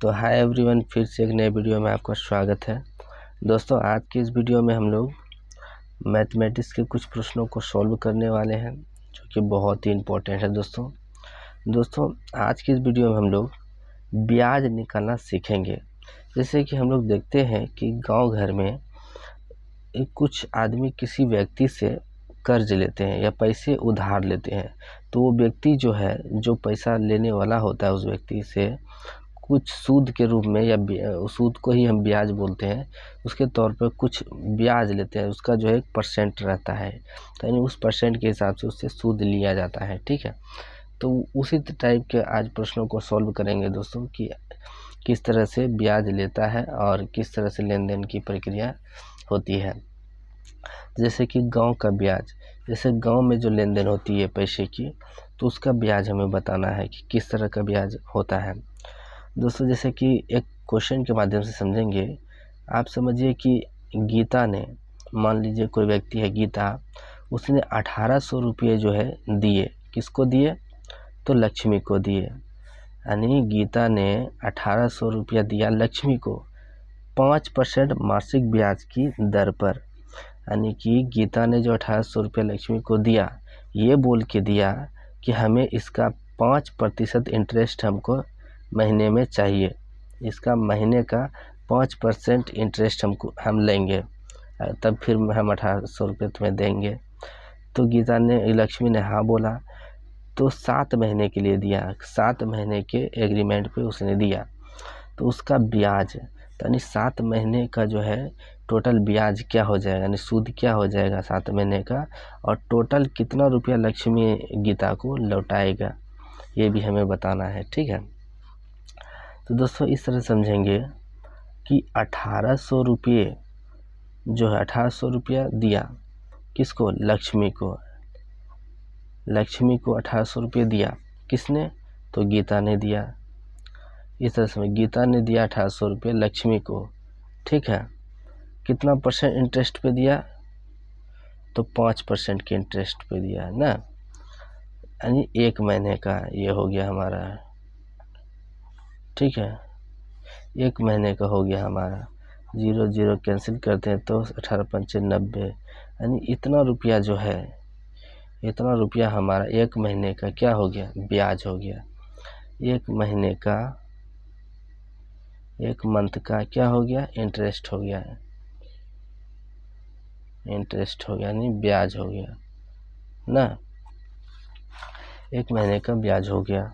तो hi everyone, फिर से एक नए वीडियो में आपका स्वागत है। दोस्तों, आज की इस वीडियो में हम लोग मैथमेटिक्स के कुछ प्रश्नों को सॉल्व करने वाले हैं, जो कि बहुत ही इम्पोर्टेंट है। दोस्तों आज की इस वीडियो में हम लोग ब्याज निकालना सीखेंगे। जैसे कि हम लोग देखते हैं कि गांव घर में कुछ आदमी किसी व्यक्ति से कर्ज लेते हैं या पैसे उधार लेते हैं, तो वो व्यक्ति जो है, जो पैसा लेने वाला होता है, उस व्यक्ति से कुछ सूद के रूप में, या सूद को ही हम ब्याज बोलते हैं, उसके तौर पर कुछ ब्याज लेते हैं। उसका जो है 1% रहता है, तो यानी उस परसेंट के हिसाब से उससे सूद लिया जाता है। ठीक है, तो उसी टाइप के आज प्रश्नों को सॉल्व करेंगे दोस्तों, कि किस तरह से ब्याज लेता है और किस तरह से लेन देन की प्रक्रिया होती है। जैसे कि गांव का ब्याज, जैसे गांव में जो लेन देन होती है पैसे की, तो उसका ब्याज हमें बताना है कि किस तरह का ब्याज होता है। दोस्तों, जैसे कि एक क्वेश्चन के माध्यम से समझेंगे। आप समझिए कि गीता ने, मान लीजिए कोई व्यक्ति है गीता, उसने 1800 रुपये जो है दिए। किसको दिए? तो लक्ष्मी को दिए। यानी गीता ने 1800 रुपया दिया लक्ष्मी को 5% मासिक ब्याज की दर पर। यानी कि गीता ने जो 1800 रुपया लक्ष्मी को दिया, ये बोल के दिया कि हमें इसका 5% इंटरेस्ट हमको महीने में चाहिए। इसका महीने का 5% इंटरेस्ट हम लेंगे, तब फिर हम 1800 रुपये तुम्हें देंगे। तो गीता ने, लक्ष्मी ने हाँ बोला, तो 7 महीने के लिए दिया। 7 महीने के एग्रीमेंट पे उसने दिया, तो उसका ब्याज, यानी 7 महीने का जो है टोटल ब्याज क्या हो जाएगा, यानी सूद क्या हो जाएगा 7 महीने का, और टोटल कितना रुपया लक्ष्मी गीता को लौटाएगा, ये भी हमें बताना है। ठीक है, तो दोस्तों इस तरह समझेंगे कि 1800 रुपये जो है, 1800 रुपया दिया किसको? लक्ष्मी को। लक्ष्मी को 1800 रुपये दिया किसने? तो गीता ने दिया। इस तरह से गीता ने दिया 1800 रुपये लक्ष्मी को। ठीक है, कितना परसेंट इंटरेस्ट पे दिया? तो 5% के इंटरेस्ट पे दिया है ना, यानी 1 महीने का ये हो गया हमारा। ठीक है, 1 महीने का हो गया हमारा। 0 0 कैंसिल करते हैं तो 18 पंचे 90, यानी इतना रुपया जो है, इतना रुपया हमारा 1 महीने का क्या हो गया? ब्याज हो गया। 1 महीने का, 1 मंथ का क्या हो गया? इंटरेस्ट हो गया। इंटरेस्ट हो गया यानी ब्याज हो गया ना, 1 महीने का ब्याज हो गया।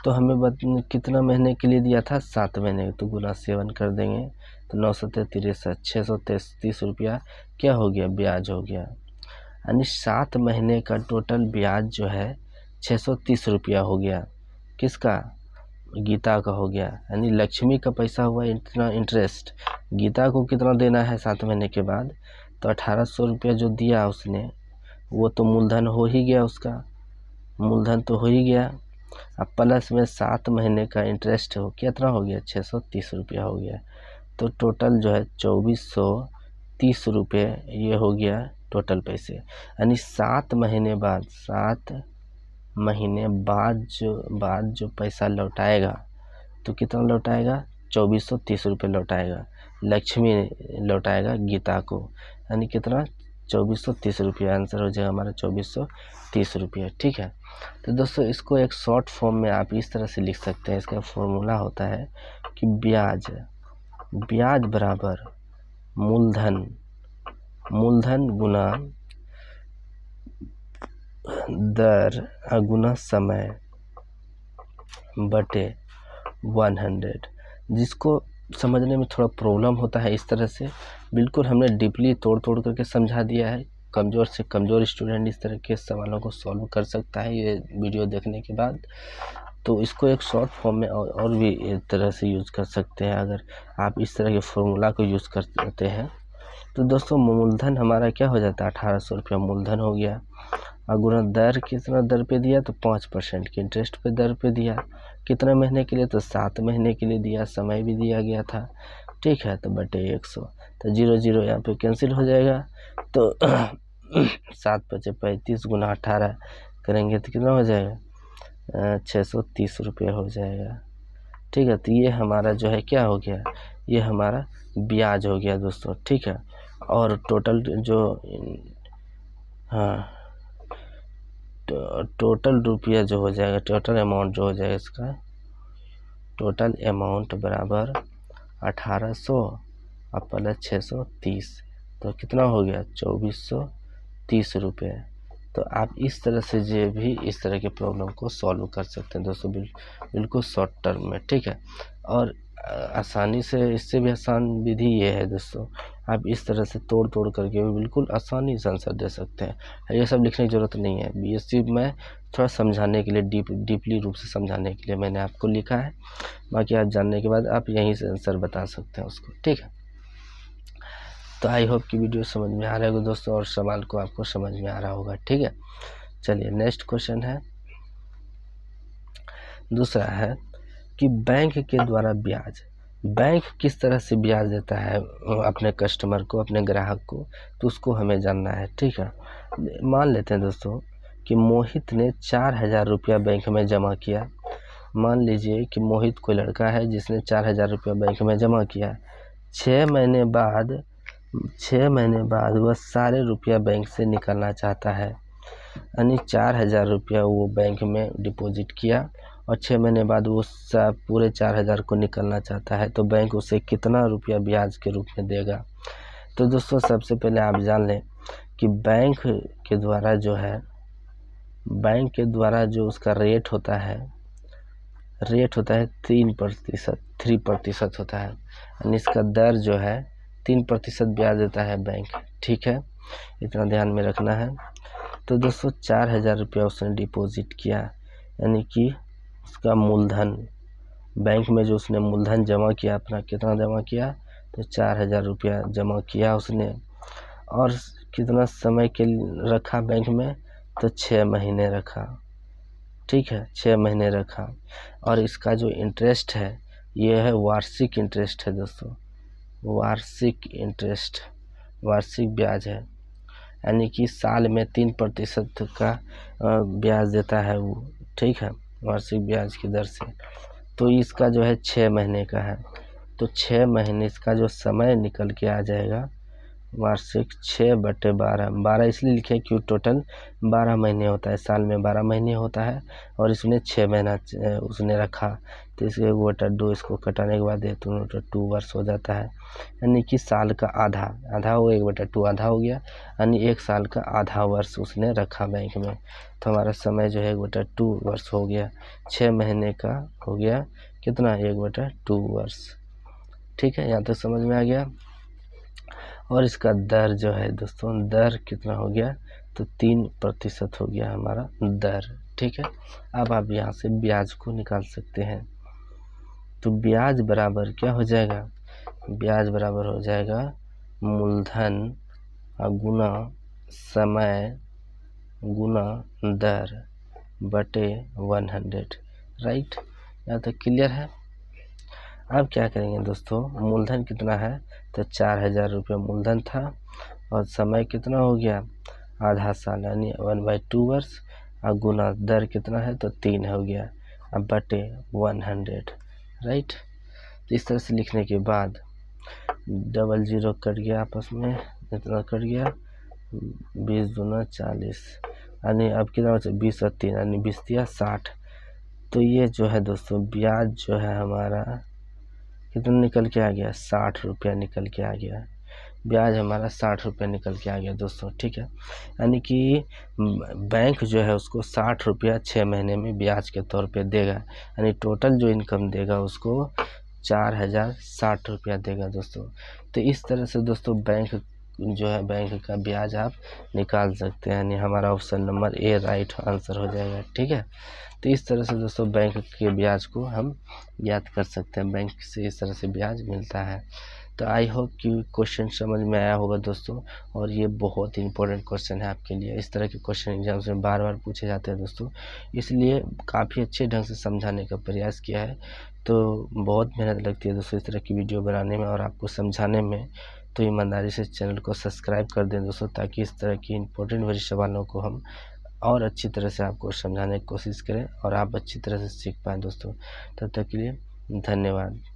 तो हमें कितना महीने के लिए दिया था? 7 महीने, तो गुना 7 कर देंगे तो 9 7 63, 633 रुपया क्या हो गया? ब्याज हो गया। यानी 7 महीने का टोटल ब्याज जो है 630 रुपया हो गया। किसका? गीता का हो गया। यानी लक्ष्मी का पैसा हुआ इतना इंटरेस्ट, गीता को कितना देना है 7 महीने के बाद? तो 1800 रुपया जो दिया उसने, वो तो मूलधन हो ही गया, उसका मूलधन तो हो ही गया। अब प्लस में 7 महीने का इंटरेस्ट हो, कितना हो गया? 630 रुपया हो गया। तो टोटल जो है 2430 रुपये ये हो गया टोटल पैसे। यानी 7 महीने बाद, 7 महीने बाद जो पैसा लौटाएगा, तो कितना लौटाएगा? 2430 रुपये लौटाएगा। लक्ष्मी लौटाएगा गीता को, यानी कितना? 2430 रुपये। आंसर हो जाएगा हमारा 2430 रुपये। ठीक है, तो दोस्तों इसको एक शॉर्ट फॉर्म में आप इस तरह से लिख सकते हैं। इसका फॉर्मूला होता है कि ब्याज बराबर मूलधन गुना दर गुना समय बटे 100। जिसको समझने में थोड़ा प्रॉब्लम होता है, इस तरह से बिल्कुल हमने डीपली तोड़ करके समझा दिया है। कमज़ोर से कमज़ोर स्टूडेंट इस तरह के सवालों को सॉल्व कर सकता है ये वीडियो देखने के बाद। तो इसको एक शॉर्ट फॉर्म में और भी एक तरह से यूज़ कर सकते हैं, अगर आप इस तरह के फॉर्मूला को यूज़ करते हैं। तो दोस्तों मूलधन हमारा क्या हो जाता है? 1800 रुपया मूलधन हो गया, और गुना दर, कितना दर पे दिया? तो 5% के इंटरेस्ट पे दर पे दिया। कितने महीने के लिए? तो 7 महीने के लिए दिया, समय भी दिया गया था। ठीक है, तो बटे 100, तो 0 0 यहाँ पे कैंसिल हो जाएगा। तो 7 5 35 गुना 18 करेंगे तो कितना हो जाएगा? 630 रुपये हो जाएगा। ठीक है। तो ये हमारा जो है क्या हो गया, ये हमारा ब्याज हो गया दोस्तों, ठीक है। और टोटल जो हाँ टोटल रुपया जो हो जाएगा, टोटल अमाउंट जो हो जाएगा इसका, टोटल अमाउंट बराबर 1800 और प्लस 630, तो कितना हो गया 2430 रुपये। तो आप इस तरह से जो भी इस तरह के प्रॉब्लम को सॉल्व कर सकते हैं दोस्तों, बिल्कुल शॉर्ट टर्म में, ठीक है। और आसानी से, इससे भी आसान विधि ये है दोस्तों, आप इस तरह से तोड़ करके भी बिल्कुल आसानी से आंसर दे सकते हैं। ये सब लिखने की ज़रूरत नहीं है, बीएससी में थोड़ा समझाने के लिए, डीपली रूप से समझाने के लिए मैंने आपको लिखा है। बाकी आप जानने के बाद आप यहीं से आंसर बता सकते हैं उसको, ठीक है। तो आई होप कि वीडियो समझ में आ रहा होगा दोस्तों, और सवाल को आपको समझ में आ रहा होगा, ठीक है। चलिए नेक्स्ट क्वेश्चन है, दूसरा है कि बैंक के द्वारा ब्याज, बैंक किस तरह से ब्याज देता है अपने कस्टमर को, अपने ग्राहक को, तो उसको हमें जानना है, ठीक है। मान लेते हैं दोस्तों कि मोहित ने 4000 रुपया बैंक में जमा किया। मान लीजिए कि मोहित कोई लड़का है जिसने 4000 रुपया बैंक में जमा किया। 6 महीने बाद वह सारे रुपया बैंक से निकालना चाहता है, यानी 4000 रुपया वो बैंक में डिपॉजिट किया और 6 महीने बाद वो पूरे 4000 को निकालना चाहता है, तो बैंक उसे कितना रुपया ब्याज के रूप में देगा। तो दोस्तों सबसे पहले आप जान लें कि बैंक के द्वारा जो है, बैंक के द्वारा जो उसका रेट होता है 3% होता है, यानी इसका दर जो है 3% ब्याज देता है बैंक, ठीक है। इतना ध्यान में रखना है। तो दोस्तों 4000 रुपया उसने डिपॉजिट किया, यानी कि उसका मूलधन, बैंक में जो उसने मूलधन जमा किया अपना, कितना जमा किया, तो 4000 रुपया जमा किया उसने। और कितना समय के रखा बैंक में, तो 6 महीने रखा, ठीक है, 6 महीने रखा। और इसका जो इंटरेस्ट है ये है वार्षिक इंटरेस्ट है दोस्तों, वार्षिक इंटरेस्ट, वार्षिक ब्याज है, यानी कि साल में 3% का ब्याज देता है वो, ठीक है, वार्षिक ब्याज की दर से। तो इसका जो है 6 महीने का है, तो 6 महीने इसका जो समय निकल के आ जाएगा वार्षिक 6/12, 12 इसलिए लिखे क्योंकि टोटल 12 महीने होता है, साल में 12 महीने होता है, और इसमें 6 महीना उसने रखा, तो इसके 1/2 इसको कटाने के बाद 2 वर्ष हो जाता है, यानी कि साल का आधा हो, 1/2 आधा हो गया, यानी 1 साल का आधा वर्ष उसने रखा बैंक में। तो हमारा समय जो है 1/2 वर्ष हो गया, 6 महीने का हो गया कितना, 1/2 वर्ष, ठीक है, यहाँ तक समझ में आ गया। और इसका दर जो है दोस्तों, दर कितना हो गया, तो 3% हो गया हमारा दर, ठीक है। अब आप यहाँ से ब्याज को निकाल सकते हैं। तो ब्याज बराबर क्या हो जाएगा, ब्याज बराबर हो जाएगा मूलधन गुना समय गुना दर बटे 100, राइट। यहाँ तक क्लियर है। अब क्या करेंगे दोस्तों, मूलधन कितना है, तो 4000 रुपये मूलधन था, और समय कितना हो गया, आधा साल, यानी 1/2 वर्ष, और गुना दर कितना है, तो 3 हो गया, अब बटे 100, राइट। तो इस तरह से लिखने के बाद 00 कट गया आपस में, इतना कट गया, 20 दूना 40, यानी अब कितना बचा, 20 और 3, यानी 20 60। तो ये जो है दोस्तों ब्याज जो है हमारा कितना निकल के आ गया, 60 रुपया निकल के आ गया, ब्याज हमारा 60 रुपया निकल के आ गया दोस्तों, ठीक है। यानी कि बैंक जो है उसको 60 रुपया 6 महीने में ब्याज के तौर पे देगा, यानी टोटल जो इनकम देगा उसको 4060 रुपया देगा दोस्तों। तो इस तरह से दोस्तों बैंक जो है, बैंक का ब्याज आप निकाल सकते हैं, यानी हमारा option number A right answer हो जाएगा, ठीक है। तो इस तरह से दोस्तों बैंक के ब्याज को हम याद कर सकते हैं, बैंक से इस तरह से ब्याज मिलता है। तो आई होप कि क्वेश्चन समझ में आया होगा दोस्तों, और ये बहुत ही इंपॉर्टेंट क्वेश्चन है आपके लिए। इस तरह के क्वेश्चन एग्जाम्स में बार बार पूछे जाते हैं दोस्तों, इसलिए काफ़ी अच्छे ढंग से समझाने का प्रयास किया है। तो बहुत मेहनत लगती है दोस्तों इस तरह की वीडियो बनाने में और आपको समझाने में, तो ईमानदारी से चैनल को सब्सक्राइब कर दें दोस्तों, ताकि इस तरह की इंपॉर्टेंट बड़ी सवालों को हम और अच्छी तरह से आपको समझाने की कोशिश करें और आप अच्छी तरह से सीख पाएँ दोस्तों। तब तक के लिए धन्यवाद।